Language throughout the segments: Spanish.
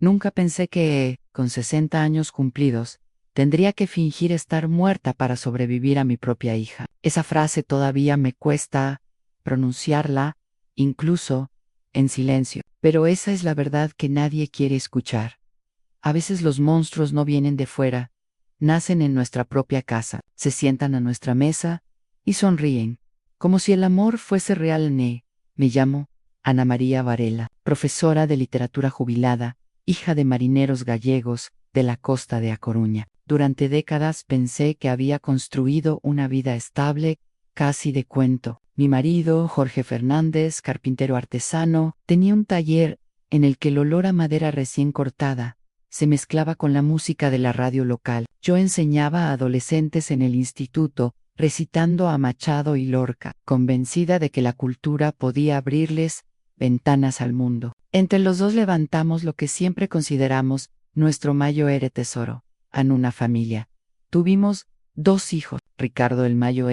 Nunca pensé que, con 60 años cumplidos, tendría que fingir estar muerta para sobrevivir a mi propia hija. Esa frase todavía me cuesta pronunciarla, incluso en silencio. Pero esa es la verdad que nadie quiere escuchar. A veces los monstruos no vienen de fuera, nacen en nuestra propia casa, se sientan a nuestra mesa y sonríen, como si el amor fuese real. Me llamo Ana María Varela, profesora de literatura jubilada, hija de marineros gallegos de la costa de A Coruña. Durante décadas pensé que había construido una vida estable, casi de cuento. Mi marido, Jorge Fernández, carpintero artesano, tenía un taller en el que el olor a madera recién cortada se mezclaba con la música de la radio local. Yo enseñaba a adolescentes en el instituto, recitando a Machado y Lorca, convencida de que la cultura podía abrirles ventanas al mundo. Entre los dos levantamos lo que siempre consideramos nuestro mayor tesoro, en una familia. Tuvimos 2 hijos. Ricardo el mayor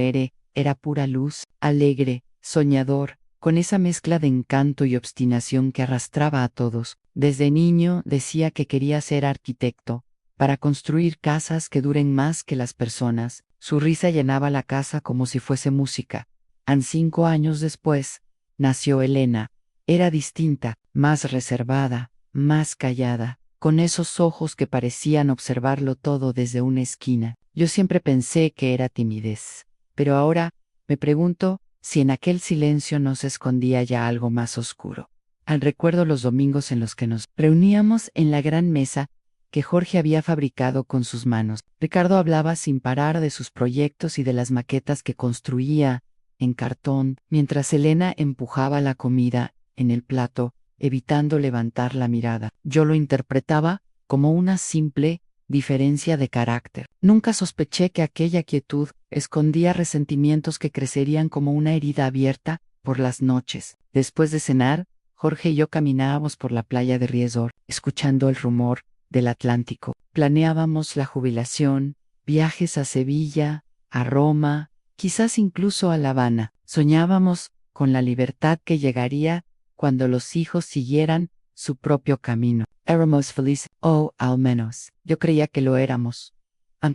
era pura luz, alegre, soñador, con esa mezcla de encanto y obstinación que arrastraba a todos. Desde niño decía que quería ser arquitecto, para construir casas que duren más que las personas. Su risa llenaba la casa como si fuese música. 5 años después, nació Elena. Era distinta, más reservada, más callada, con esos ojos que parecían observarlo todo desde una esquina. Yo siempre pensé que era timidez, pero ahora me pregunto si en aquel silencio no se escondía ya algo más oscuro. Recuerdo los domingos en los que nos reuníamos en la gran mesa que Jorge había fabricado con sus manos. Ricardo hablaba sin parar de sus proyectos y de las maquetas que construía en cartón, mientras Elena empujaba la comida en el plato, evitando levantar la mirada. Yo lo interpretaba como una simple diferencia de carácter. Nunca sospeché que aquella quietud escondía resentimientos que crecerían como una herida abierta por las noches. Después de cenar, Jorge y yo caminábamos por la playa de Riesor, escuchando el rumor del Atlántico. Planeábamos la jubilación, viajes a Sevilla, a Roma, quizás incluso a La Habana. Soñábamos con la libertad que llegaría cuando los hijos siguieran su propio camino. Éramos felices, o al menos, yo creía que lo éramos.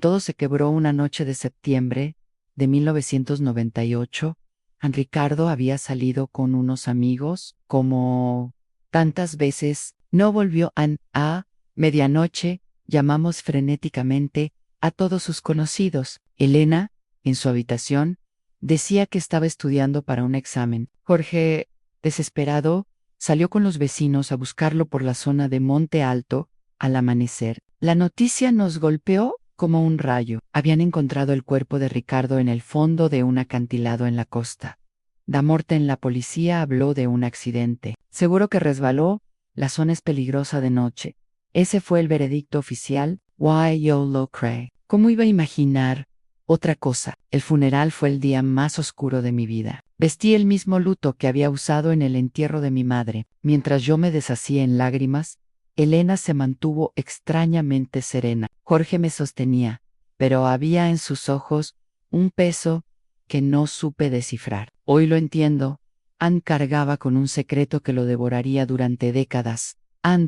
Todo se quebró una noche de septiembre de 1998. Ricardo había salido con unos amigos, como tantas veces. No volvió. A medianoche llamamos frenéticamente a todos sus conocidos. Elena, en su habitación, decía que estaba estudiando para un examen. Jorge, desesperado, salió con los vecinos a buscarlo por la zona de Monte Alto al amanecer. La noticia nos golpeó como un rayo. Habían encontrado el cuerpo de Ricardo en el fondo de un acantilado en la costa. Da Morte en la policía habló de un accidente. Seguro que resbaló, la zona es peligrosa de noche. Ese fue el veredicto oficial. Why yo lo cree. ¿Cómo iba a imaginar otra cosa? El funeral fue el día más oscuro de mi vida. Vestí el mismo luto que había usado en el entierro de mi madre. Mientras yo me deshacía en lágrimas, Elena se mantuvo extrañamente serena. Jorge me sostenía, pero había en sus ojos un peso que no supe descifrar. Hoy lo entiendo. Cargaba con un secreto que lo devoraría durante décadas,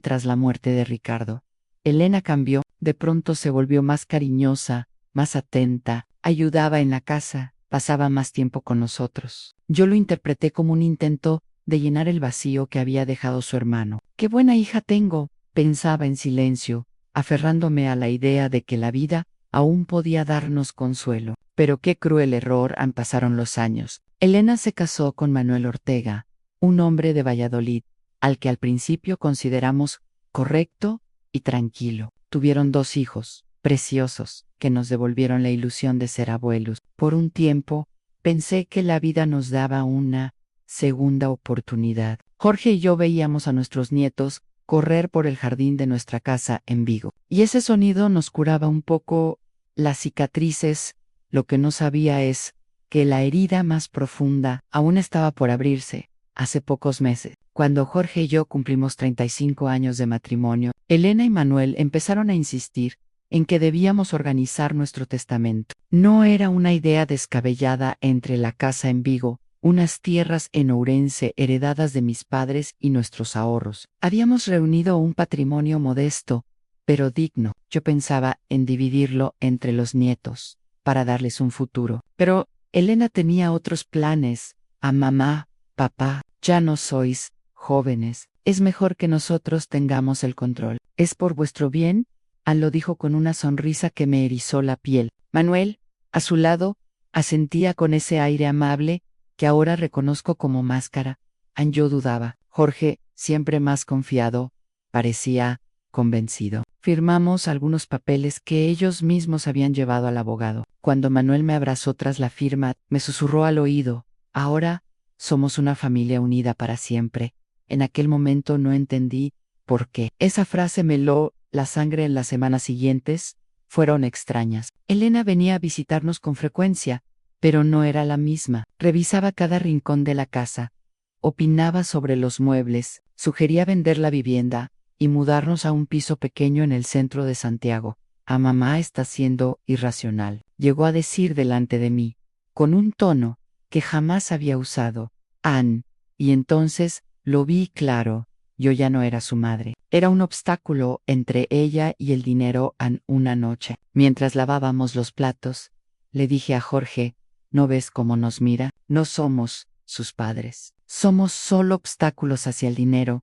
tras la muerte de Ricardo. Elena cambió. De pronto se volvió más cariñosa, más atenta, ayudaba en la casa, pasaba más tiempo con nosotros. Yo lo interpreté como un intento de llenar el vacío que había dejado su hermano. ¡Qué buena hija tengo!, pensaba en silencio, aferrándome a la idea de que la vida aún podía darnos consuelo. Pero qué cruel error. Pasaron los años. Elena se casó con Manuel Ortega, un hombre de Valladolid, al que al principio consideramos correcto y tranquilo. Tuvieron 2 hijos, preciosos, que nos devolvieron la ilusión de ser abuelos. Por un tiempo, pensé que la vida nos daba una segunda oportunidad. Jorge y yo veíamos a nuestros nietos correr por el jardín de nuestra casa en Vigo, y ese sonido nos curaba un poco las cicatrices. Lo que no sabía es que la herida más profunda aún estaba por abrirse. Hace pocos meses, cuando Jorge y yo cumplimos 35 años de matrimonio, Elena y Manuel empezaron a insistir en que debíamos organizar nuestro testamento. No era una idea descabellada entre la casa en Vigo unas tierras en Ourense heredadas de mis padres y nuestros ahorros. Habíamos reunido un patrimonio modesto, pero digno. Yo pensaba en dividirlo entre los nietos, para darles un futuro. Pero Elena tenía otros planes. A mamá, papá, ya no sois jóvenes. Es mejor que nosotros tengamos el control. ¿Es por vuestro bien? Ann lo dijo con una sonrisa que me erizó la piel. Manuel, a su lado, asentía con ese aire amable que ahora reconozco como máscara. Ann yo dudaba. Jorge, siempre más confiado, parecía convencido. Firmamos algunos papeles que ellos mismos habían llevado al abogado. Cuando Manuel me abrazó tras la firma, me susurró al oído: ahora somos una familia unida para siempre. En aquel momento no entendí por qué. Esa frase me heló la sangre. En las semanas siguientes fueron extrañas. Elena venía a visitarnos con frecuencia, pero no era la misma. Revisaba cada rincón de la casa, opinaba sobre los muebles, sugería vender la vivienda y mudarnos a un piso pequeño en el centro de Santiago. A mamá está siendo irracional, llegó a decir delante de mí, con un tono que jamás había usado. Ann, y entonces lo vi claro. Yo ya no era su madre. Era un obstáculo entre ella y el dinero. Ann, una noche, mientras lavábamos los platos, le dije a Jorge: ¿no ves cómo nos mira? No somos sus padres. Somos solo obstáculos hacia el dinero.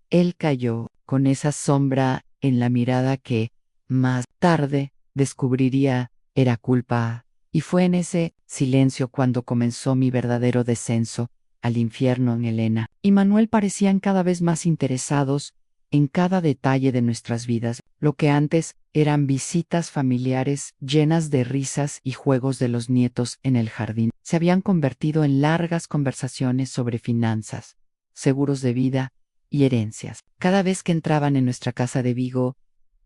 Él cayó, con esa sombra en la mirada que, más tarde, descubriría era culpa. Y fue en ese silencio cuando comenzó mi verdadero descenso al infierno. En Elena y Manuel parecían cada vez más interesados en cada detalle de nuestras vidas. Lo que antes eran visitas familiares llenas de risas y juegos de los nietos en el jardín, se habían convertido en largas conversaciones sobre finanzas, seguros de vida y herencias. Cada vez que entraban en nuestra casa de Vigo,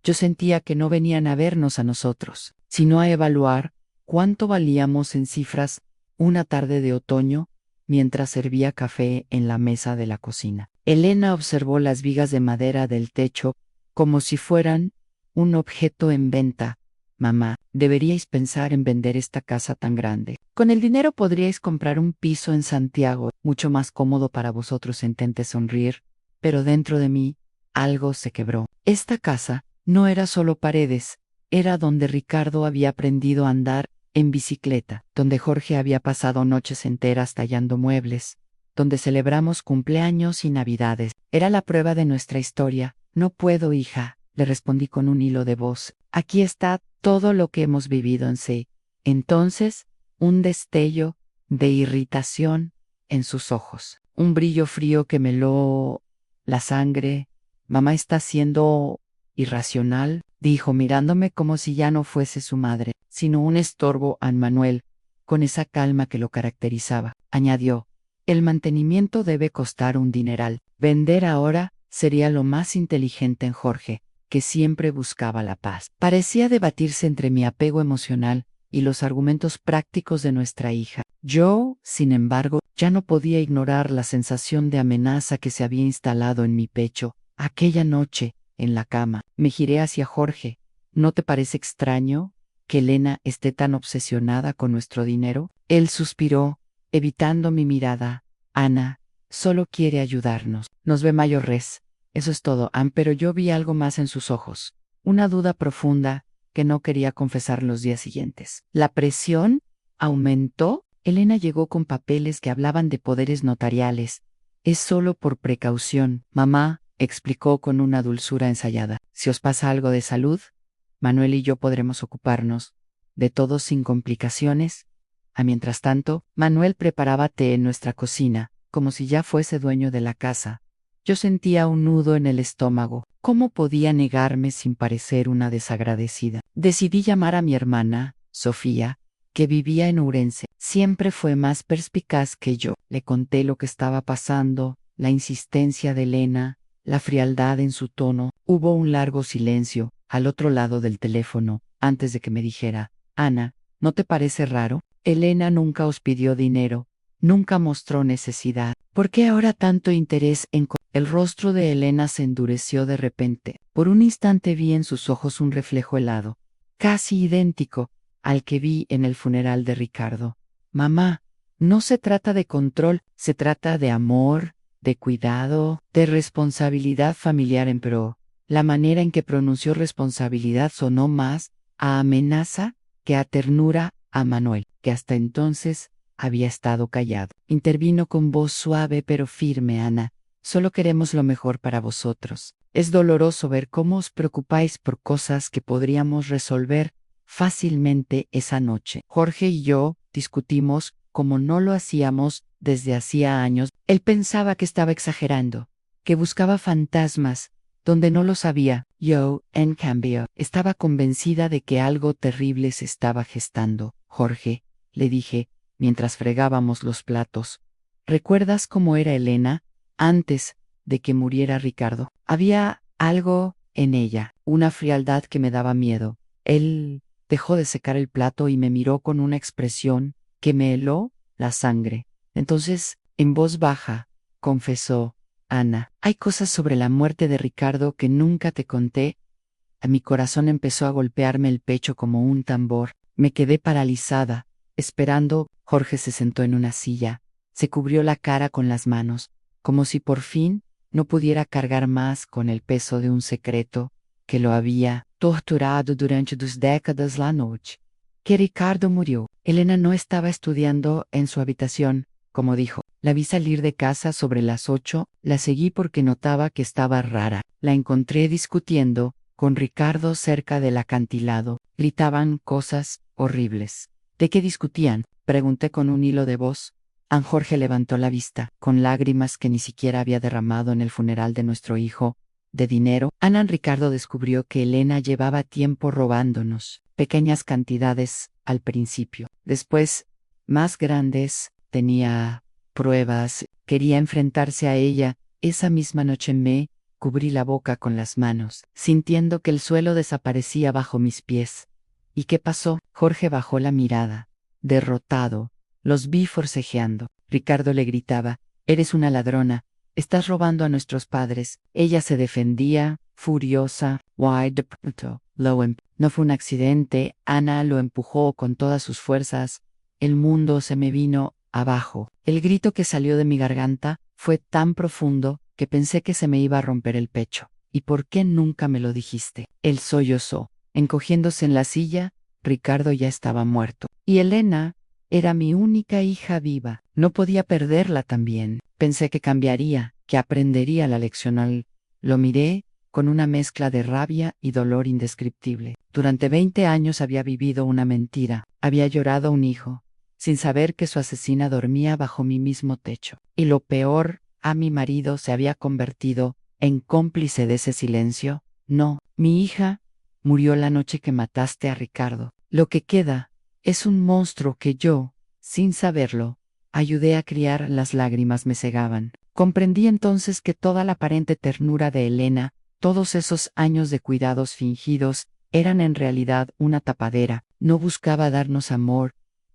yo sentía que no venían a vernos a nosotros, sino a evaluar cuánto valíamos en cifras. Una tarde de otoño, mientras servía café en la mesa de la cocina, Elena observó las vigas de madera del techo como si fueran un objeto en venta. Mamá, deberíais pensar en vender esta casa tan grande. Con el dinero podríais comprar un piso en Santiago, mucho más cómodo para vosotros. Intenté sonreír, pero dentro de mí algo se quebró. Esta casa no era solo paredes, era donde Ricardo había aprendido a andar en bicicleta, donde Jorge había pasado noches enteras tallando muebles, donde celebramos cumpleaños y navidades. Era la prueba de nuestra historia. No puedo, hija, le respondí con un hilo de voz. Aquí está todo lo que hemos vivido en sí. Entonces, un destello de irritación en sus ojos, un brillo frío que me heló la sangre. Mamá está siendo irracional, dijo mirándome como si ya no fuese su madre, sino un estorbo. A Manuel, con esa calma que lo caracterizaba, añadió: el mantenimiento debe costar un dineral. Vender ahora sería lo más inteligente. En Jorge, que siempre buscaba la paz, parecía debatirse entre mi apego emocional y los argumentos prácticos de nuestra hija. Yo, sin embargo, ya no podía ignorar la sensación de amenaza que se había instalado en mi pecho. Aquella noche, en la cama, me giré hacia Jorge. ¿No te parece extraño que Elena esté tan obsesionada con nuestro dinero? Él suspiró, evitando mi mirada. Ana solo quiere ayudarnos. Nos ve mayor res. Eso es todo, Ann, pero yo vi algo más en sus ojos. Una duda profunda que no quería confesar los días siguientes. La presión aumentó. Elena llegó con papeles que hablaban de poderes notariales. Es solo por precaución, mamá, explicó con una dulzura ensayada. Si os pasa algo de salud, Manuel y yo podremos ocuparnos de todo sin complicaciones. Mientras tanto, Manuel preparaba té en nuestra cocina, como si ya fuese dueño de la casa. Yo sentía un nudo en el estómago. ¿Cómo podía negarme sin parecer una desagradecida? Decidí llamar a mi hermana, Sofía, que vivía en Ourense. Siempre fue más perspicaz que yo. Le conté lo que estaba pasando, la insistencia de Elena, la frialdad en su tono. Hubo un largo silencio al otro lado del teléfono, antes de que me dijera: Ana, ¿no te parece raro? Elena nunca os pidió dinero, nunca mostró necesidad. ¿Por qué ahora tanto interés en... El rostro de Elena se endureció de repente. Por un instante vi en sus ojos un reflejo helado, casi idéntico al que vi en el funeral de Ricardo. Mamá, No se trata de control, se trata de amor, de cuidado, de responsabilidad familiar pero la manera en que pronunció responsabilidad sonó más a amenaza que a ternura a Manuel, que hasta entonces había estado callado. Intervino con voz suave pero firme: Ana, solo queremos lo mejor para vosotros. Es doloroso ver cómo os preocupáis por cosas que podríamos resolver fácilmente esa noche. Jorge y yo discutimos como no lo hacíamos desde hacía años. Él pensaba que estaba exagerando, que buscaba fantasmas donde no los había. Yo, en cambio, estaba convencida de que algo terrible se estaba gestando. Jorge, le dije, mientras fregábamos los platos, ¿recuerdas cómo era Elena antes de que muriera Ricardo? Había algo en ella, una frialdad que me daba miedo. Él dejó de secar el plato y me miró con una expresión que me heló la sangre. Entonces, en voz baja, confesó: Ana, hay cosas sobre la muerte de Ricardo que nunca te conté. A mi corazón empezó a golpearme el pecho como un tambor. Me quedé paralizada, esperando. Jorge se sentó en una silla, se cubrió la cara con las manos, como si por fin no pudiera cargar más con el peso de un secreto que lo había torturado durante 2 décadas la noche. Que Ricardo murió. Elena no estaba estudiando en su habitación, como dijo. La vi salir de casa sobre las 8, la seguí porque notaba que estaba rara. La encontré discutiendo con Ricardo cerca del acantilado. Gritaban cosas horribles. ¿De qué discutían?, pregunté con un hilo de voz. Jorge levantó la vista, con lágrimas que ni siquiera había derramado en el funeral de nuestro hijo. De dinero. Ricardo descubrió que Elena llevaba tiempo robándonos pequeñas cantidades al principio. Después, más grandes, tenía pruebas, quería enfrentarse a ella. Esa misma noche me cubrí la boca con las manos, sintiendo que el suelo desaparecía bajo mis pies. ¿Y qué pasó? Jorge bajó la mirada, derrotado. Los vi forcejeando. Ricardo le gritaba: eres una ladrona, estás robando a nuestros padres. Ella se defendía, furiosa. No fue un accidente. Ana lo empujó con todas sus fuerzas. El mundo se me vino abajo. El grito que salió de mi garganta fue tan profundo que pensé que se me iba a romper el pecho. ¿Y por qué nunca me lo dijiste? Él sollozó. Encogiéndose en la silla, Ricardo ya estaba muerto. Y Elena era mi única hija viva. No podía perderla también. Pensé que cambiaría, que aprendería la lección. Lo miré con una mezcla de rabia y dolor indescriptible. Durante 20 años había vivido una mentira. Había llorado un hijo, sin saber que su asesina dormía bajo mi mismo techo. Y lo peor, a mi marido se había convertido en cómplice de ese silencio. No, mi hija murió la noche que mataste a Ricardo. Lo que queda es un monstruo que yo, sin saberlo, ayudé a criar. Las lágrimas me cegaban. Comprendí entonces que toda la aparente ternura de Elena, todos esos años de cuidados fingidos, eran en realidad una tapadera. No buscaba darnos amor,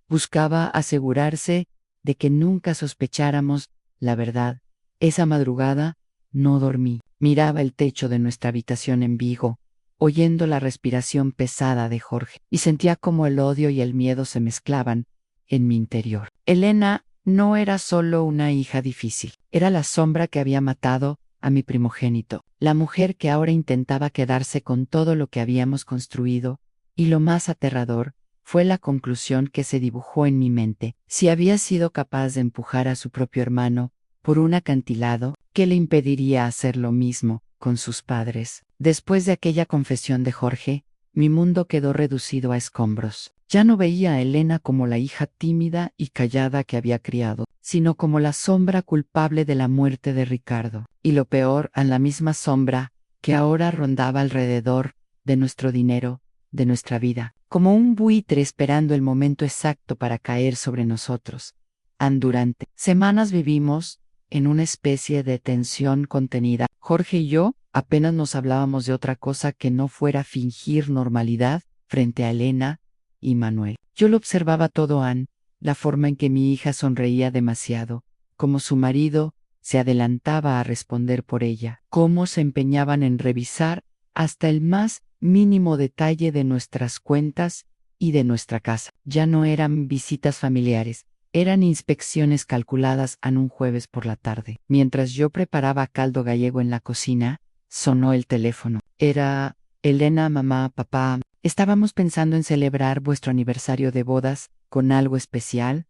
buscaba asegurarse de que nunca sospecháramos la verdad. Esa madrugada no dormí. Miraba el techo de nuestra habitación en Vigo, oyendo la respiración pesada de Jorge, y sentía como el odio y el miedo se mezclaban en mi interior. Elena no era solo una hija difícil, era la sombra que había matado a mi primogénito, la mujer que ahora intentaba quedarse con todo lo que habíamos construido, y lo más aterrador fue la conclusión que se dibujó en mi mente. Si había sido capaz de empujar a su propio hermano por un acantilado, ¿qué le impediría hacer lo mismo con sus padres? Después de aquella confesión de Jorge, mi mundo quedó reducido a escombros. Ya no veía a Elena como la hija tímida y callada que había criado, sino como la sombra culpable de la muerte de Ricardo. Y lo peor, a la misma sombra que ahora rondaba alrededor de nuestro dinero, de nuestra vida, como un buitre esperando el momento exacto para caer sobre nosotros. Durante semanas vivimos en una especie de tensión contenida. Jorge y yo apenas nos hablábamos de otra cosa que no fuera fingir normalidad frente a Elena y Manuel. Yo lo observaba todo, la forma en que mi hija sonreía demasiado, como su marido se adelantaba a responder por ella, cómo se empeñaban en revisar hasta el más mínimo detalle de nuestras cuentas y de nuestra casa. Ya no eran visitas familiares, Eran inspecciones calculadas en un jueves por la tarde. Mientras yo preparaba caldo gallego en la cocina, sonó el teléfono. Era Elena, mamá, papá. Estábamos pensando en celebrar vuestro aniversario de bodas con algo especial.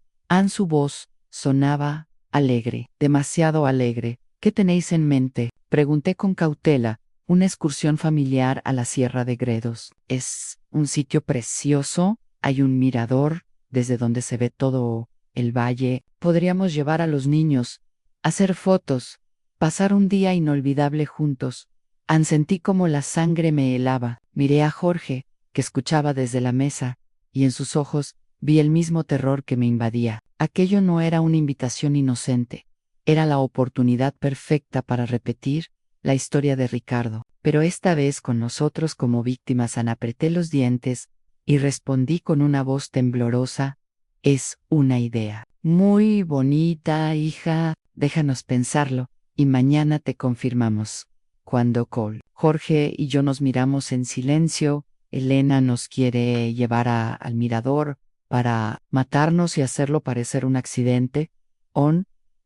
Su voz sonaba alegre, demasiado alegre. ¿Qué tenéis en mente? Pregunté con cautela. Una excursión familiar a la Sierra de Gredos. Es un sitio precioso. Hay un mirador desde donde se ve todo el valle. Podríamos llevar a los niños, hacer fotos, pasar un día inolvidable juntos. Sentí como la sangre me helaba. Miré a Jorge, que escuchaba desde la mesa, y en sus ojos vi el mismo terror que me invadía. Aquello no era una invitación inocente. Era la oportunidad perfecta para repetir la historia de Ricardo. Pero esta vez con nosotros como víctimas. Apreté los dientes y respondí con una voz temblorosa: es una idea. Muy bonita, hija. Déjanos pensarlo, y mañana te confirmamos. Cuando Jorge y yo nos miramos en silencio. Elena nos quiere llevar al mirador para matarnos y hacerlo parecer un accidente.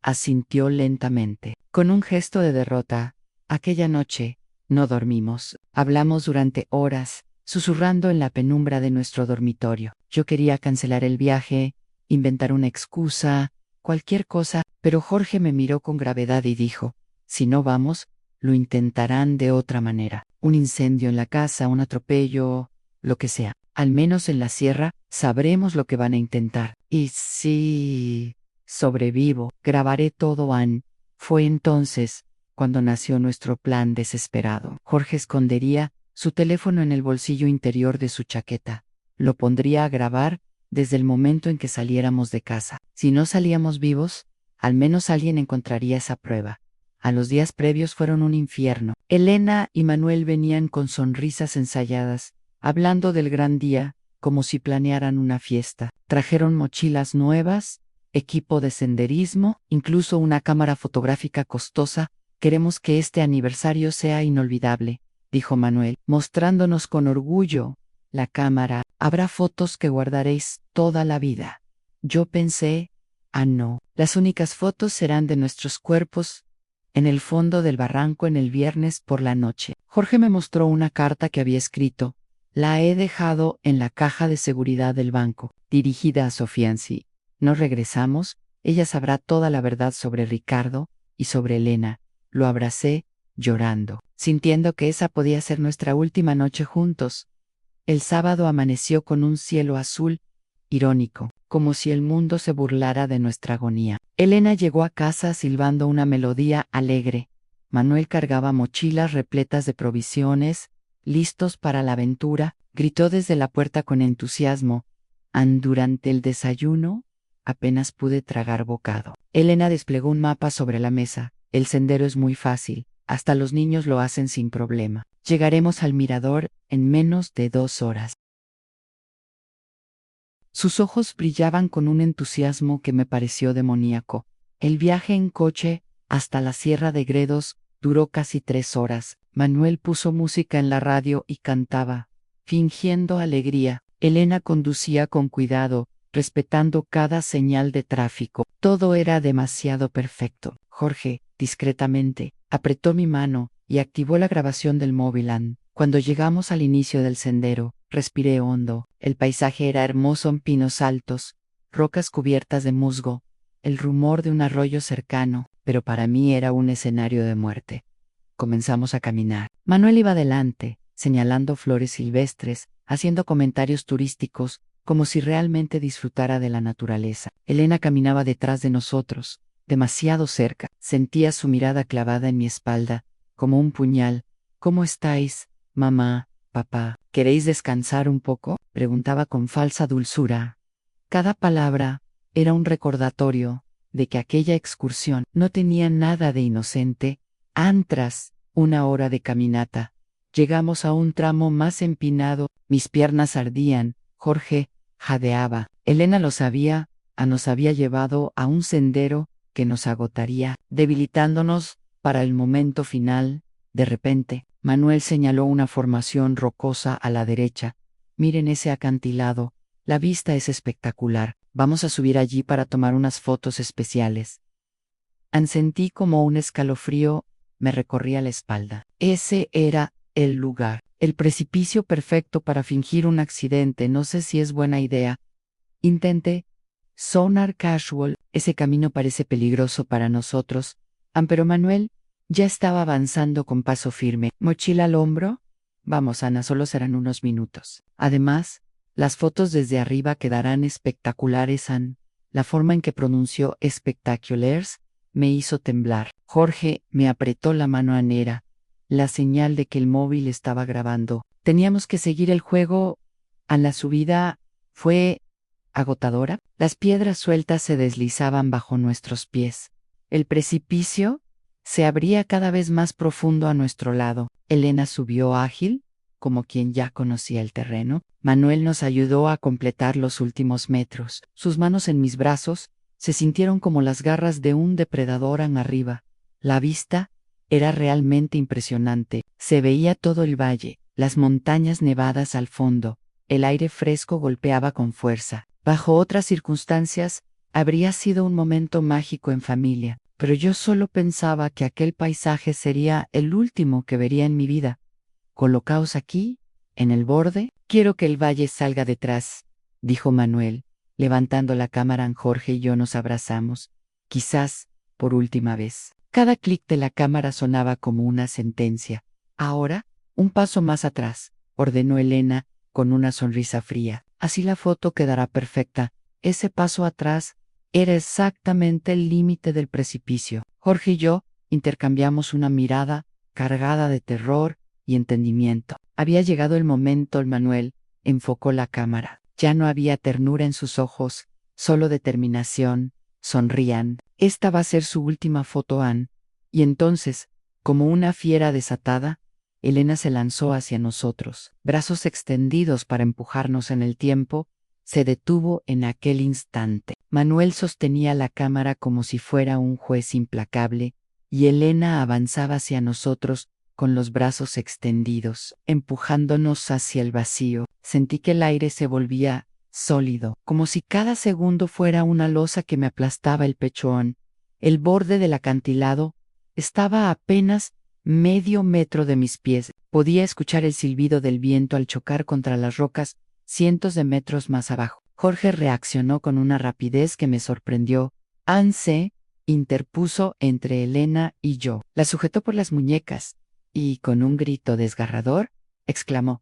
Asintió lentamente, con un gesto de derrota. Aquella noche no dormimos. Hablamos durante horas, susurrando en la penumbra de nuestro dormitorio. Yo quería cancelar el viaje, inventar una excusa, cualquier cosa, pero Jorge me miró con gravedad y dijo: si no vamos, lo intentarán de otra manera. Un incendio en la casa, un atropello, lo que sea. Al menos en la sierra sabremos lo que van a intentar. Y si sobrevivo, grabaré todo. Fue entonces cuando nació nuestro plan desesperado. Jorge escondería su teléfono en el bolsillo interior de su chaqueta. Lo pondría a grabar desde el momento en que saliéramos de casa. Si no salíamos vivos, al menos alguien encontraría esa prueba. A los días previos fueron un infierno. Elena y Manuel venían con sonrisas ensayadas, hablando del gran día, como si planearan una fiesta. Trajeron mochilas nuevas, equipo de senderismo, incluso una cámara fotográfica costosa. Queremos que este aniversario sea inolvidable, dijo Manuel, mostrándonos con orgullo la cámara. Habrá fotos que guardaréis toda la vida. Yo pensé: no, las únicas fotos serán de nuestros cuerpos en el fondo del barranco en el viernes por la noche. Jorge me mostró una carta que había escrito. La he dejado en la caja de seguridad del banco, dirigida a Sofía. Si no regresamos, ella sabrá toda la verdad sobre Ricardo y sobre Elena. Lo abracé, llorando, sintiendo que esa podía ser nuestra última noche juntos. El sábado amaneció con un cielo azul, irónico, como si el mundo se burlara de nuestra agonía. Elena llegó a casa silbando una melodía alegre. Manuel cargaba mochilas repletas de provisiones, listos para la aventura. Gritó desde la puerta con entusiasmo. Durante el desayuno, apenas pude tragar bocado. Elena desplegó un mapa sobre la mesa. El sendero es muy fácil, hasta los niños lo hacen sin problema. Llegaremos al mirador en menos de 2 horas. Sus ojos brillaban con un entusiasmo que me pareció demoníaco. El viaje en coche hasta la Sierra de Gredos duró casi 3 horas. Manuel puso música en la radio y cantaba, fingiendo alegría. Elena conducía con cuidado, respetando cada señal de tráfico. Todo era demasiado perfecto. Jorge, discretamente, apretó mi mano y activó la grabación del móvil. Cuando llegamos al inicio del sendero, respiré hondo. El paisaje era hermoso, en pinos altos, rocas cubiertas de musgo, el rumor de un arroyo cercano, pero para mí era un escenario de muerte. Comenzamos a caminar. Manuel iba delante, señalando flores silvestres, haciendo comentarios turísticos, como si realmente disfrutara de la naturaleza. Elena caminaba detrás de nosotros, demasiado cerca. Sentía su mirada clavada en mi espalda, como un puñal. ¿Cómo estáis, mamá, papá? ¿Queréis descansar un poco?, preguntaba con falsa dulzura. Cada palabra era un recordatorio de que aquella excursión no tenía nada de inocente. Tras 1 hora de caminata, llegamos a un tramo más empinado. Mis piernas ardían. Jorge jadeaba. Elena lo sabía. Nos había llevado a un sendero que nos agotaría, debilitándonos para el momento final. De repente, Manuel señaló una formación rocosa a la derecha. Miren ese acantilado. La vista es espectacular. Vamos a subir allí para tomar unas fotos especiales. Sentí como un escalofrío me recorría la espalda. Ese era el lugar, el precipicio perfecto para fingir un accidente. No sé si es buena idea. Intenté sonar casual. Ese camino parece peligroso para nosotros. Pero Manuel ya estaba avanzando con paso firme. ¿Mochila al hombro? Vamos, Ana, solo serán unos minutos. Además, las fotos desde arriba quedarán espectaculares. La forma en que pronunció espectaculars me hizo temblar. Jorge me apretó la mano a Nera, la señal de que el móvil estaba grabando. Teníamos que seguir el juego. A la subida fue agotadora. Las piedras sueltas se deslizaban bajo nuestros pies. El precipicio se abría cada vez más profundo a nuestro lado. Elena subió ágil, como quien ya conocía el terreno. Manuel nos ayudó a completar los últimos metros. Sus manos en mis brazos se sintieron como las garras de un depredador arriba. La vista era realmente impresionante. Se veía todo el valle, las montañas nevadas al fondo. El aire fresco golpeaba con fuerza. Bajo otras circunstancias, habría sido un momento mágico en familia, pero yo solo pensaba que aquel paisaje sería el último que vería en mi vida. Colocaos aquí, en el borde. Quiero que el valle salga detrás, dijo Manuel. Levantando la cámara, Jorge y yo nos abrazamos, quizás por última vez. Cada clic de la cámara sonaba como una sentencia. Ahora, un paso más atrás, ordenó Elena, con una sonrisa fría. Así la foto quedará perfecta. Ese paso atrás era exactamente el límite del precipicio. Jorge y yo intercambiamos una mirada cargada de terror y entendimiento. Había llegado el momento. El Manuel enfocó la cámara. Ya no había ternura en sus ojos, solo determinación. Sonrían. Esta va a ser su última foto, Ann. Y entonces, como una fiera desatada, Elena se lanzó hacia nosotros, brazos extendidos para empujarnos en el tiempo. Se detuvo en aquel instante. Manuel sostenía la cámara como si fuera un juez implacable, y Elena avanzaba hacia nosotros con los brazos extendidos, empujándonos hacia el vacío. Sentí que el aire se volvía sólido, como si cada segundo fuera una losa que me aplastaba el pechón. El borde del acantilado estaba a apenas medio metro de mis pies. Podía escuchar el silbido del viento al chocar contra las rocas cientos de metros más abajo. Jorge reaccionó con una rapidez que me sorprendió. Ann se interpuso entre Elena y yo. La sujetó por las muñecas y, con un grito desgarrador, exclamó: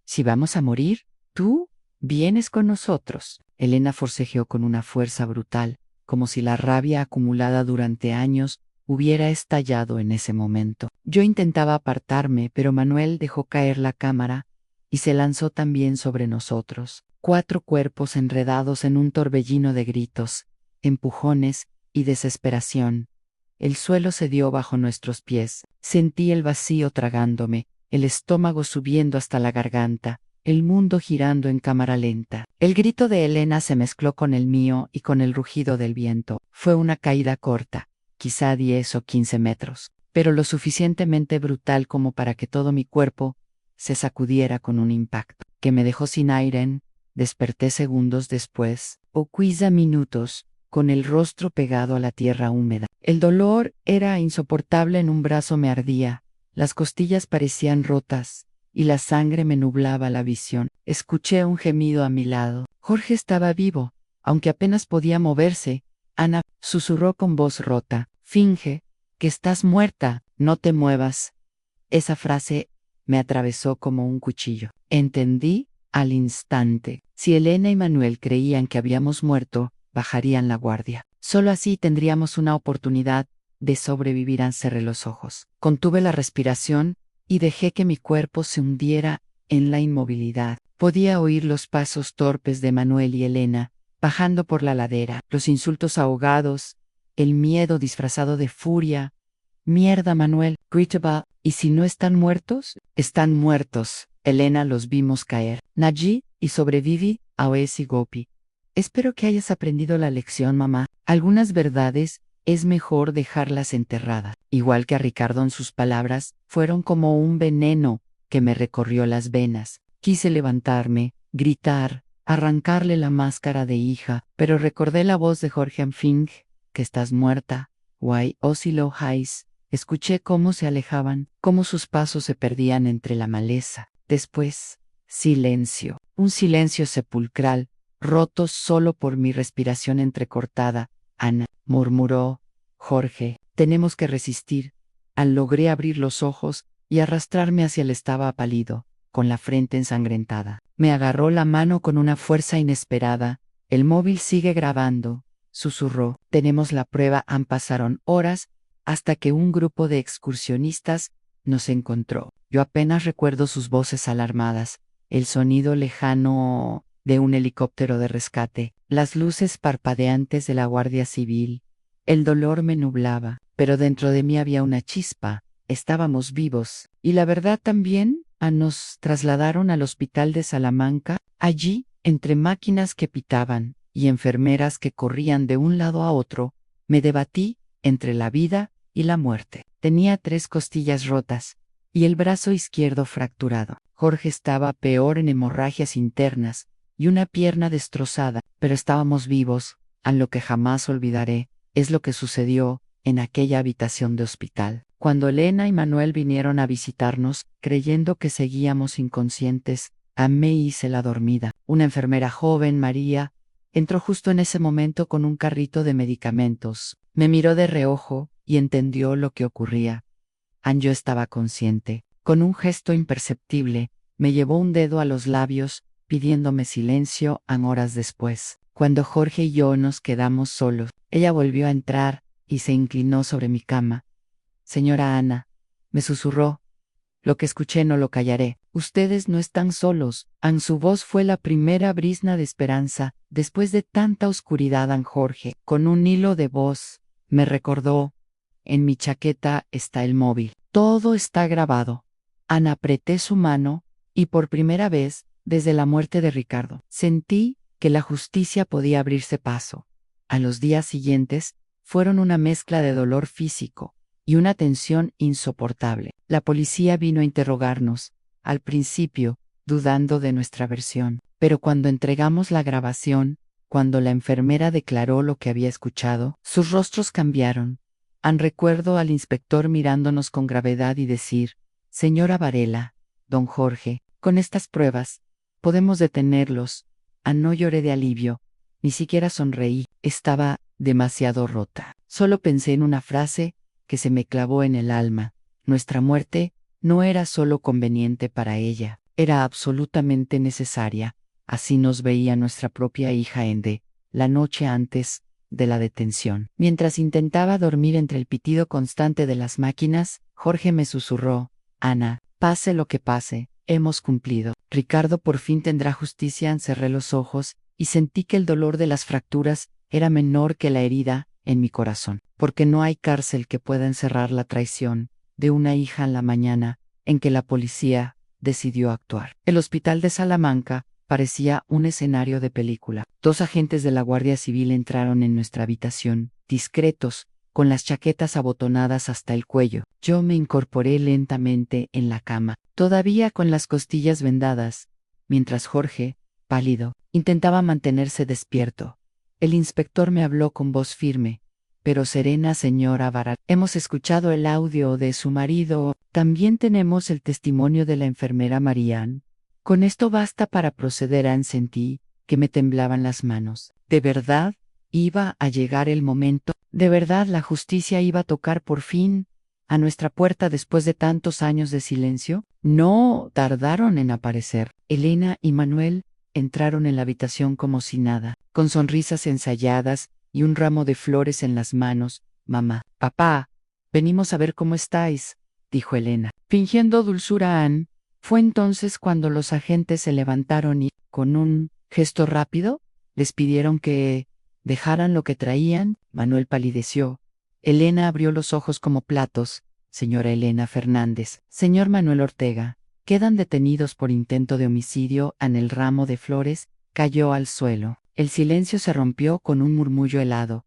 «Si vamos a morir, tú vienes con nosotros». Elena forcejeó con una fuerza brutal, como si la rabia acumulada durante años hubiera estallado en ese momento. Yo intentaba apartarme, pero Manuel dejó caer la cámara y se lanzó también sobre nosotros. 4 cuerpos enredados en un torbellino de gritos, empujones y desesperación. El suelo cedió bajo nuestros pies. Sentí el vacío tragándome, el estómago subiendo hasta la garganta, el mundo girando en cámara lenta. El grito de Elena se mezcló con el mío y con el rugido del viento. Fue una caída corta, quizá 10 o 15 metros, pero lo suficientemente brutal como para que todo mi cuerpo se sacudiera con un impacto, que me dejó sin aire. Desperté segundos después, o quizá minutos, con el rostro pegado a la tierra húmeda. El dolor era insoportable. En un brazo me ardía, las costillas parecían rotas, y la sangre me nublaba la visión. Escuché un gemido a mi lado. Jorge estaba vivo, aunque apenas podía moverse. Ana susurró con voz rota: «Finge que estás muerta, no te muevas». Esa frase me atravesó como un cuchillo. Entendí al instante. Si Elena y Manuel creían que habíamos muerto, bajarían la guardia. Solo así tendríamos una oportunidad de sobrevivir. Cerré los ojos, contuve la respiración y dejé que mi cuerpo se hundiera en la inmovilidad. Podía oír los pasos torpes de Manuel y Elena bajando por la ladera, los insultos ahogados, el miedo disfrazado de furia. «Mierda, Manuel», gritaba. «¿Y si no están muertos?» «Están muertos». Elena los vimos caer. «Naji y sobreviví a Oesi Gopi. Espero que hayas aprendido la lección, mamá. Algunas verdades es mejor dejarlas enterradas». Igual que a Ricardo, en sus palabras fueron como un veneno que me recorrió las venas. Quise levantarme, gritar, arrancarle la máscara de hija, pero recordé la voz de Jorge Anfing, que estás muerta, Why Osilo Hayes. Escuché cómo se alejaban, cómo sus pasos se perdían entre la maleza. Después, silencio, un silencio sepulcral, roto solo por mi respiración entrecortada. Ana, murmuró Jorge, tenemos que resistir. Logré abrir los ojos y arrastrarme hacia él. Estaba pálido, con la frente ensangrentada. Me agarró la mano con una fuerza inesperada. El móvil sigue grabando, susurró. Tenemos la prueba. Pasaron horas hasta que un grupo de excursionistas nos encontró. Yo apenas recuerdo sus voces alarmadas, el sonido lejano de un helicóptero de rescate, las luces parpadeantes de la Guardia Civil. El dolor me nublaba, pero dentro de mí había una chispa. Estábamos vivos. Y la verdad también. Nos trasladaron al hospital de Salamanca. Allí, entre máquinas que pitaban y enfermeras que corrían de un lado a otro, me debatí entre la vida y la muerte. Tenía 3 costillas rotas y el brazo izquierdo fracturado. Jorge estaba peor, en hemorragias internas y una pierna destrozada, pero estábamos vivos. Lo que jamás olvidaré es lo que sucedió en aquella habitación de hospital. Cuando Elena y Manuel vinieron a visitarnos, creyendo que seguíamos inconscientes, me hice la dormida. Una enfermera joven, María, entró justo en ese momento con un carrito de medicamentos. Me miró de reojo y entendió lo que ocurría. Yo estaba consciente. Con un gesto imperceptible, me llevó un dedo a los labios, pidiéndome silencio. Horas después, cuando Jorge y yo nos quedamos solos, ella volvió a entrar y se inclinó sobre mi cama. Señora Ana, me susurró, lo que escuché no lo callaré. Ustedes no están solos. Su voz fue la primera brizna de esperanza, después de tanta oscuridad. Jorge, con un hilo de voz, me recordó, en mi chaqueta está el móvil. Todo está grabado. Apreté su mano, y por primera vez, desde la muerte de Ricardo, sentí que la justicia podía abrirse paso. Los días siguientes fueron una mezcla de dolor físico y una tensión insoportable. La policía vino a interrogarnos, al principio, dudando de nuestra versión, pero cuando entregamos la grabación, cuando la enfermera declaró lo que había escuchado, sus rostros cambiaron. Recuerdo al inspector mirándonos con gravedad y decir, señora Varela, don Jorge, con estas pruebas, podemos detenerlos. No lloré de alivio, ni siquiera sonreí, estaba demasiado rota. Solo pensé en una frase que se me clavó en el alma. Nuestra muerte no era solo conveniente para ella, era absolutamente necesaria. Así nos veía nuestra propia hija Ende, la noche antes de la detención. Mientras intentaba dormir entre el pitido constante de las máquinas, Jorge me susurró, Ana, pase lo que pase, hemos cumplido. Ricardo por fin tendrá justicia. Cerré los ojos y sentí que el dolor de las fracturas era menor que la herida en mi corazón, porque no hay cárcel que pueda encerrar la traición de una hija en la mañana en que la policía decidió actuar. El hospital de Salamanca parecía un escenario de película. 2 agentes de la Guardia Civil entraron en nuestra habitación, discretos, con las chaquetas abotonadas hasta el cuello. Yo me incorporé lentamente en la cama, todavía con las costillas vendadas, mientras Jorge, pálido, intentaba mantenerse despierto. El inspector me habló con voz firme, pero serena. Señora Barat, hemos escuchado el audio de su marido, también tenemos el testimonio de la enfermera Marianne. Con esto basta para proceder. Sentí que me temblaban las manos. ¿De verdad iba a llegar el momento? ¿De verdad la justicia iba a tocar por fin a nuestra puerta después de tantos años de silencio? No tardaron en aparecer. Elena y Manuel entraron en la habitación como si nada, con sonrisas ensayadas y un ramo de flores en las manos. Mamá, papá, venimos a ver cómo estáis, dijo Elena, fingiendo dulzura. Fue entonces cuando los agentes se levantaron y, con un gesto rápido, les pidieron que dejaran lo que traían. Manuel palideció. Elena abrió los ojos como platos. Señora Elena Fernández, señor Manuel Ortega, quedan detenidos por intento de homicidio. El ramo de flores cayó al suelo. El silencio se rompió con un murmullo helado.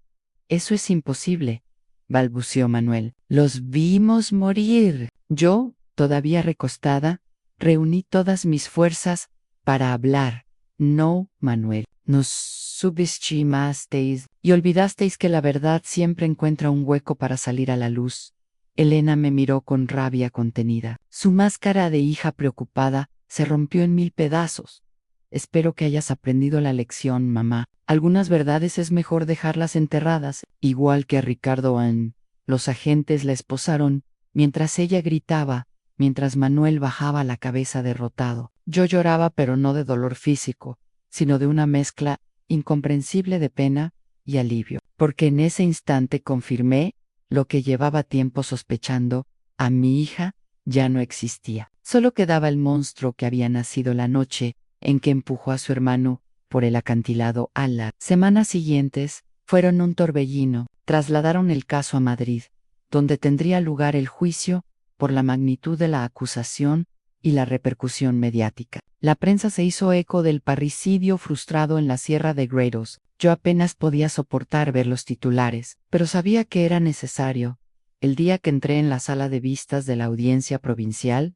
Eso es imposible, balbuceó Manuel. Los vimos morir. Yo, todavía recostada, reuní todas mis fuerzas para hablar. No, Manuel, nos subestimasteis y olvidasteis que la verdad siempre encuentra un hueco para salir a la luz. Elena me miró con rabia contenida. Su máscara de hija preocupada se rompió en 1000 pedazos. Espero que hayas aprendido la lección, mamá. Algunas verdades es mejor dejarlas enterradas, igual que a Ricardo Ann. Los agentes la esposaron, mientras ella gritaba, mientras Manuel bajaba la cabeza derrotado. Yo lloraba, pero no de dolor físico, sino de una mezcla incomprensible de pena y alivio, porque en ese instante confirmé lo que llevaba tiempo sospechando: a mi hija ya no existía. Solo quedaba el monstruo que había nacido la noche en que empujó a su hermano por el acantilado a las semanas siguientes. Fueron un torbellino. Trasladaron el caso a Madrid, donde tendría lugar el juicio por la magnitud de la acusación y la repercusión mediática. La prensa se hizo eco del parricidio frustrado en la Sierra de Gredos. Yo apenas podía soportar ver los titulares, pero sabía que era necesario. El día que entré en la sala de vistas de la audiencia provincial,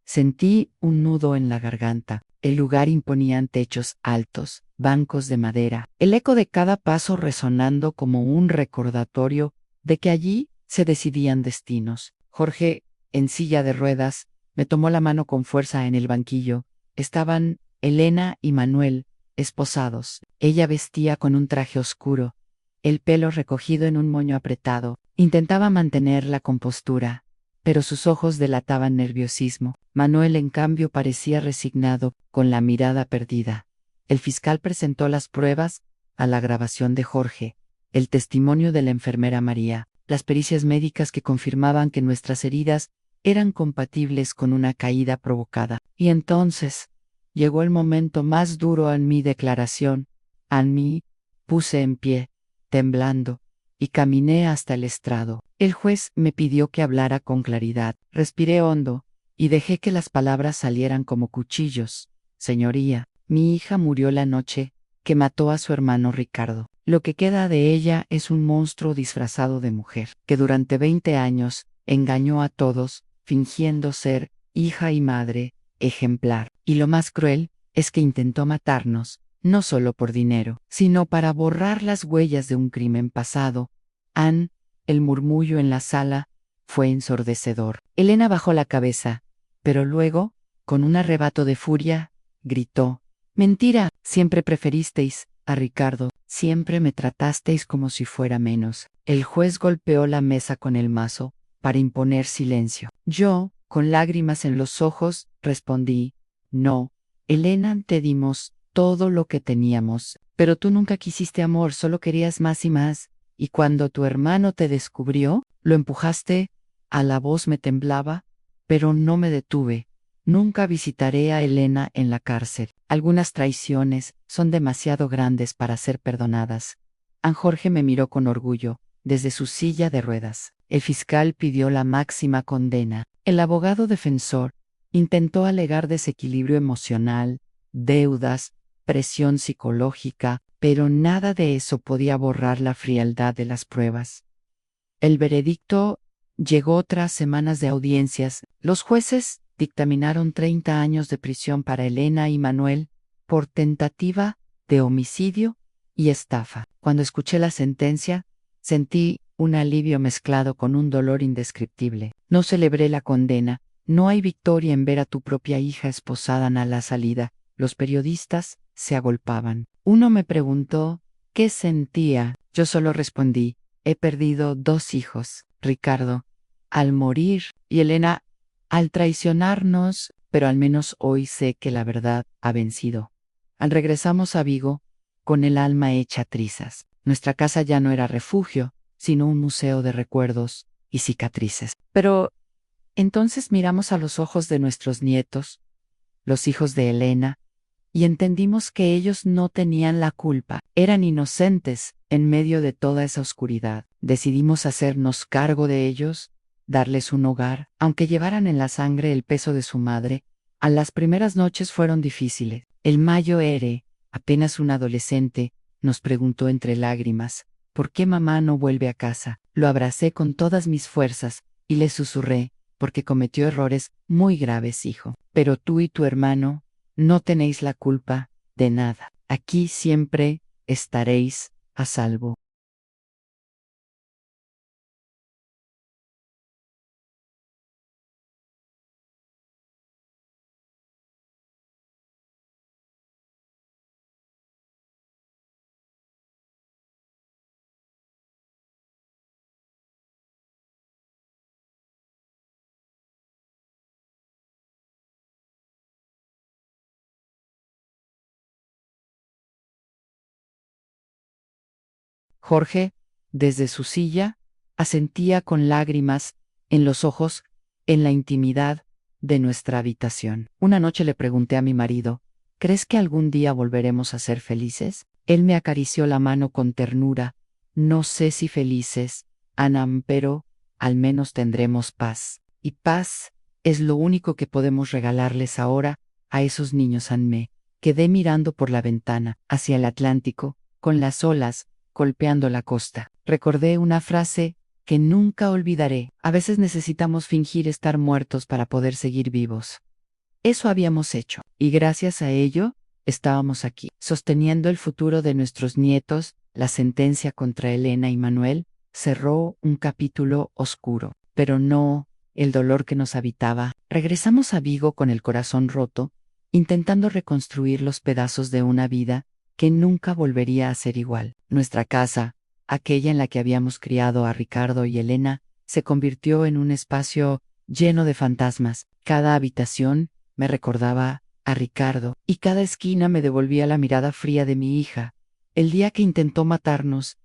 sentí un nudo en la garganta. El lugar imponía techos altos, bancos de madera, el eco de cada paso resonando como un recordatorio de que allí se decidían destinos. Jorge, en silla de ruedas, me tomó la mano con fuerza en el banquillo. Estaban Elena y Manuel, esposados. Ella vestía con un traje oscuro, el pelo recogido en un moño apretado. Intentaba mantener la compostura, pero sus ojos delataban nerviosismo. Manuel, en cambio, parecía resignado, con la mirada perdida. El fiscal presentó las pruebas a la grabación de Jorge, el testimonio de la enfermera María, las pericias médicas que confirmaban que nuestras heridas eran compatibles con una caída provocada. Y entonces llegó el momento más duro en mi declaración. A mí, puse en pie, temblando, y caminé hasta el estrado. El juez me pidió que hablara con claridad. Respiré hondo y dejé que las palabras salieran como cuchillos. Señoría, mi hija murió la noche que mató a su hermano Ricardo. Lo que queda de ella es un monstruo disfrazado de mujer, que durante 20 años engañó a todos, fingiendo ser hija y madre ejemplar. Y lo más cruel es que intentó matarnos, no solo por dinero, sino para borrar las huellas de un crimen pasado. Ann, el murmullo en la sala fue ensordecedor. Elena bajó la cabeza, pero luego, con un arrebato de furia, gritó: «Mentira, siempre preferisteis a Ricardo, siempre me tratasteis como si fuera menos». El juez golpeó la mesa con el mazo para imponer silencio. Yo, con lágrimas en los ojos, respondí: «No, Elena, te dimos todo lo que teníamos, pero tú nunca quisiste amor, solo querías más y más. Y cuando tu hermano te descubrió, lo empujaste». A la voz me temblaba, pero no me detuve. Nunca visitaré a Elena en la cárcel. Algunas traiciones son demasiado grandes para ser perdonadas. An Jorge me miró con orgullo, desde su silla de ruedas. El fiscal pidió la máxima condena. El abogado defensor intentó alegar desequilibrio emocional, deudas, presión psicológica, pero nada de eso podía borrar la frialdad de las pruebas. El veredicto llegó tras semanas de audiencias. Los jueces dictaminaron 30 años de prisión para Elena y Manuel por tentativa de homicidio y estafa. Cuando escuché la sentencia, sentí un alivio mezclado con un dolor indescriptible. No celebré la condena. No hay victoria en ver a tu propia hija esposada a la salida. Los periodistas se agolpaban. Uno me preguntó qué sentía. Yo solo respondí: he perdido 2 hijos, Ricardo al morir y Elena al traicionarnos, pero al menos hoy sé que la verdad ha vencido. Regresamos a Vigo con el alma hecha trizas. Nuestra casa ya no era refugio, sino un museo de recuerdos y cicatrices. Pero entonces miramos a los ojos de nuestros nietos, los hijos de Elena, y entendimos que ellos no tenían la culpa, eran inocentes en medio de toda esa oscuridad. Decidimos hacernos cargo de ellos, darles un hogar, aunque llevaran en la sangre el peso de su madre. A las primeras noches fueron difíciles. El Mayo Ere, apenas un adolescente, nos preguntó entre lágrimas: ¿por qué mamá no vuelve a casa? Lo abracé con todas mis fuerzas y le susurré: porque cometió errores muy graves, hijo. Pero tú y tu hermano no tenéis la culpa. De nada. Aquí siempre estaréis a salvo. Jorge, desde su silla, asentía con lágrimas en los ojos en la intimidad de nuestra habitación. Una noche le pregunté a mi marido, ¿crees que algún día volveremos a ser felices? Él me acarició la mano con ternura. No sé si felices, Anam, pero al menos tendremos paz. Y paz es lo único que podemos regalarles ahora a esos niños. Anme. Quedé mirando por la ventana, hacia el Atlántico, con las olas golpeando la costa. Recordé una frase que nunca olvidaré. A veces necesitamos fingir estar muertos para poder seguir vivos. Eso habíamos hecho, y gracias a ello, estábamos aquí, sosteniendo el futuro de nuestros nietos. La sentencia contra Elena y Manuel cerró un capítulo oscuro, pero no el dolor que nos habitaba. Regresamos a Vigo con el corazón roto, intentando reconstruir los pedazos de una vida que nunca volvería a ser igual. Nuestra casa, aquella en la que habíamos criado a Ricardo y Elena, se convirtió en un espacio lleno de fantasmas. Cada habitación me recordaba a Ricardo, y cada esquina me devolvía la mirada fría de mi hija. El día que intentó matarnos,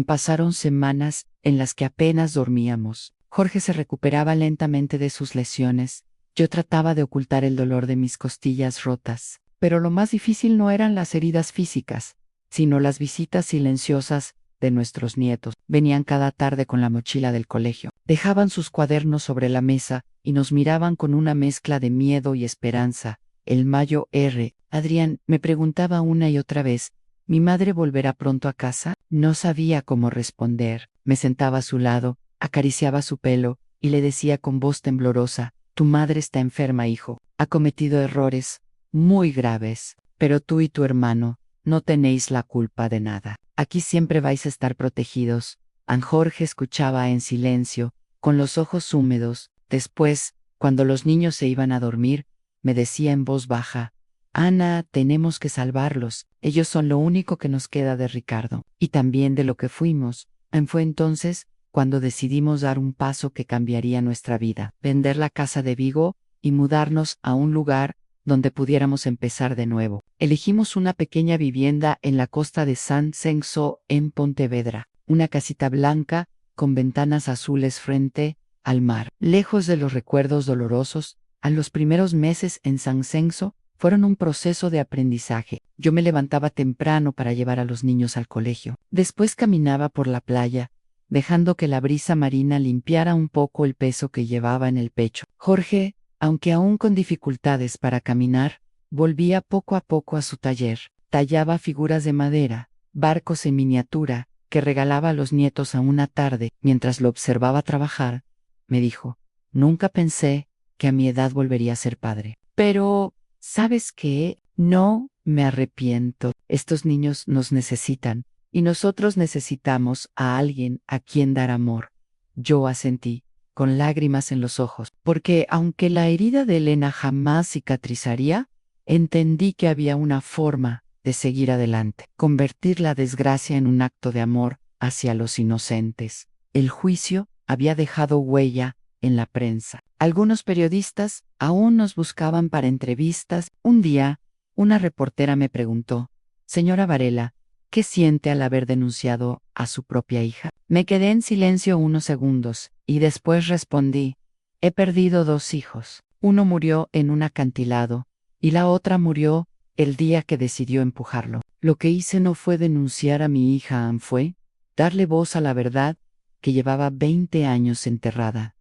pasaron semanas en las que apenas dormíamos. Jorge se recuperaba lentamente de sus lesiones. Yo trataba de ocultar el dolor de mis costillas rotas. Pero lo más difícil no eran las heridas físicas, sino las visitas silenciosas de nuestros nietos. Venían cada tarde con la mochila del colegio, dejaban sus cuadernos sobre la mesa y nos miraban con una mezcla de miedo y esperanza. El Mayo R. Adrián me preguntaba una y otra vez, ¿mi madre volverá pronto a casa? No sabía cómo responder. Me sentaba a su lado, acariciaba su pelo y le decía con voz temblorosa, tu madre está enferma, hijo. Ha cometido errores muy graves, pero tú y tu hermano no tenéis la culpa de nada. Aquí siempre vais a estar protegidos. Jorge escuchaba en silencio, con los ojos húmedos. Después, cuando los niños se iban a dormir, me decía en voz baja, Ana, tenemos que salvarlos. Ellos son lo único que nos queda de Ricardo, y también de lo que fuimos. Fue entonces cuando decidimos dar un paso que cambiaría nuestra vida, vender la casa de Vigo y mudarnos a un lugar donde pudiéramos empezar de nuevo. Elegimos una pequeña vivienda en la costa de San Censo, en Pontevedra, una casita blanca con ventanas azules frente al mar. Lejos de los recuerdos dolorosos, a los primeros meses en San Censo fueron un proceso de aprendizaje. Yo me levantaba temprano para llevar a los niños al colegio. Después caminaba por la playa, dejando que la brisa marina limpiara un poco el peso que llevaba en el pecho. Jorge, aunque aún con dificultades para caminar, volvía poco a poco a su taller. Tallaba figuras de madera, barcos en miniatura, que regalaba a los nietos a una tarde. Mientras lo observaba trabajar, me dijo, nunca pensé que a mi edad volvería a ser padre. Pero, ¿sabes qué? No me arrepiento. Estos niños nos necesitan, y nosotros necesitamos a alguien a quien dar amor. Yo asentí, con lágrimas en los ojos, porque aunque la herida de Elena jamás cicatrizaría, entendí que había una forma de seguir adelante, convertir la desgracia en un acto de amor hacia los inocentes. El juicio había dejado huella en la prensa. Algunos periodistas aún nos buscaban para entrevistas. Un día, una reportera me preguntó, señora Varela, ¿qué siente al haber denunciado a su propia hija? Me quedé en silencio unos segundos, y después respondí, he perdido 2 hijos. Uno murió en un acantilado, y la otra murió el día que decidió empujarlo. Lo que hice no fue denunciar a mi hija, fue darle voz a la verdad que llevaba 20 años enterrada.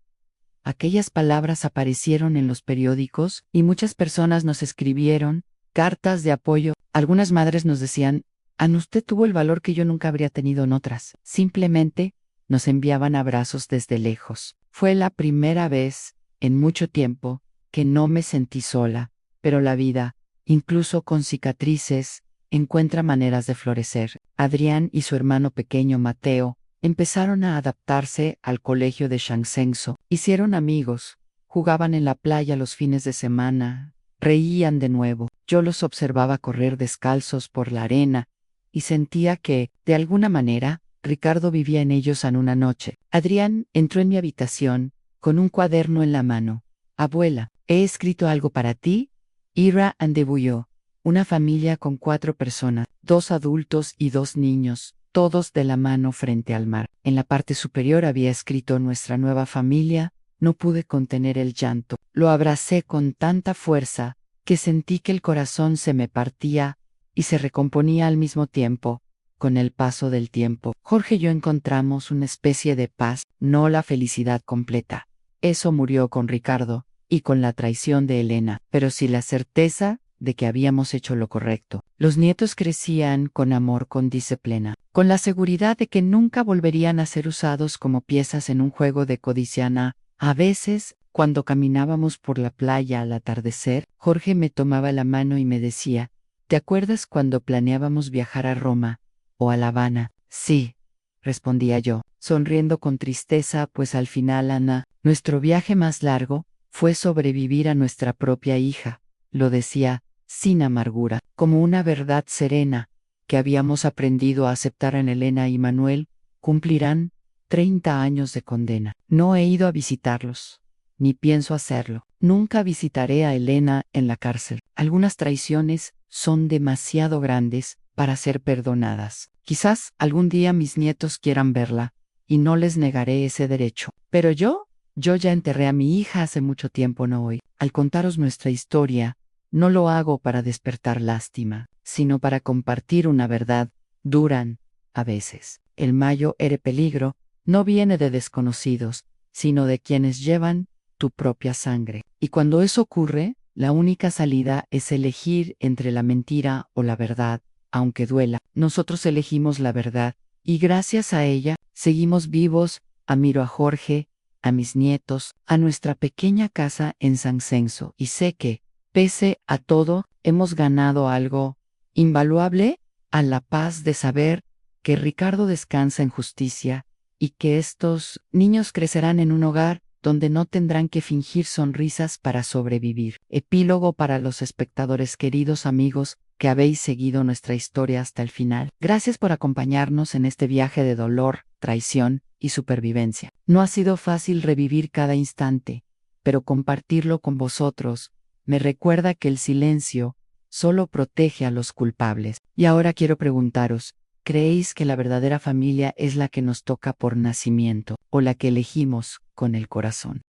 Aquellas palabras aparecieron en los periódicos y muchas personas nos escribieron cartas de apoyo. Algunas madres nos decían, usted tuvo el valor que yo nunca habría tenido en otras. Simplemente nos enviaban abrazos desde lejos. Fue la primera vez en mucho tiempo que no me sentí sola, pero la vida incluso con cicatrices, encuentra maneras de florecer. Adrián y su hermano pequeño Mateo empezaron a adaptarse al colegio de Shangsenso, hicieron amigos, jugaban en la playa los fines de semana, reían de nuevo. Yo los observaba correr descalzos por la arena y sentía que, de alguna manera, Ricardo vivía en ellos en una noche. Adrián entró en mi habitación con un cuaderno en la mano. Abuela, he escrito algo para ti. Ira andebuyó. Una familia con 4 personas, 2 adultos y 2 niños, todos de la mano frente al mar. En la parte superior había escrito nuestra nueva familia. No pude contener el llanto. Lo abracé con tanta fuerza que sentí que el corazón se me partía y se recomponía al mismo tiempo. Con el paso del tiempo, Jorge y yo encontramos una especie de paz, no la felicidad completa. Eso murió con Ricardo y con la traición de Elena, pero sí la certeza de que habíamos hecho lo correcto. Los nietos crecían con amor, con disciplina, con la seguridad de que nunca volverían a ser usados como piezas en un juego de codiciana. A veces, cuando caminábamos por la playa al atardecer, Jorge me tomaba la mano y me decía, ¿te acuerdas cuando planeábamos viajar a Roma o a La Habana? Sí, respondía yo, sonriendo con tristeza, pues al final, Ana, nuestro viaje más largo fue sobrevivir a nuestra propia hija. Lo decía sin amargura, como una verdad serena, que habíamos aprendido a aceptar en Elena y Manuel. Cumplirán 30 años de condena. No he ido a visitarlos, ni pienso hacerlo. Nunca visitaré a Elena en la cárcel. Algunas traiciones son demasiado grandes para ser perdonadas. Quizás algún día mis nietos quieran verla, y no les negaré ese derecho. Pero yo ya enterré a mi hija hace mucho tiempo, no hoy. Al contaros nuestra historia, no lo hago para despertar lástima, sino para compartir una verdad. Duran, a veces. El mayor peligro no viene de desconocidos, sino de quienes llevan tu propia sangre. Y cuando eso ocurre, la única salida es elegir entre la mentira o la verdad, aunque duela. Nosotros elegimos la verdad, y gracias a ella, seguimos vivos. Admiro a Jorge, a mis nietos, a nuestra pequeña casa en Shangsenso, y sé que, pese a todo, hemos ganado algo invaluable, a la paz de saber que Ricardo descansa en justicia, y que estos niños crecerán en un hogar donde no tendrán que fingir sonrisas para sobrevivir. Epílogo para los espectadores, queridos amigos, que habéis seguido nuestra historia hasta el final. Gracias por acompañarnos en este viaje de dolor, traición y supervivencia. No ha sido fácil revivir cada instante, pero compartirlo con vosotros me recuerda que el silencio solo protege a los culpables. Y ahora quiero preguntaros, ¿creéis que la verdadera familia es la que nos toca por nacimiento o la que elegimos con el corazón?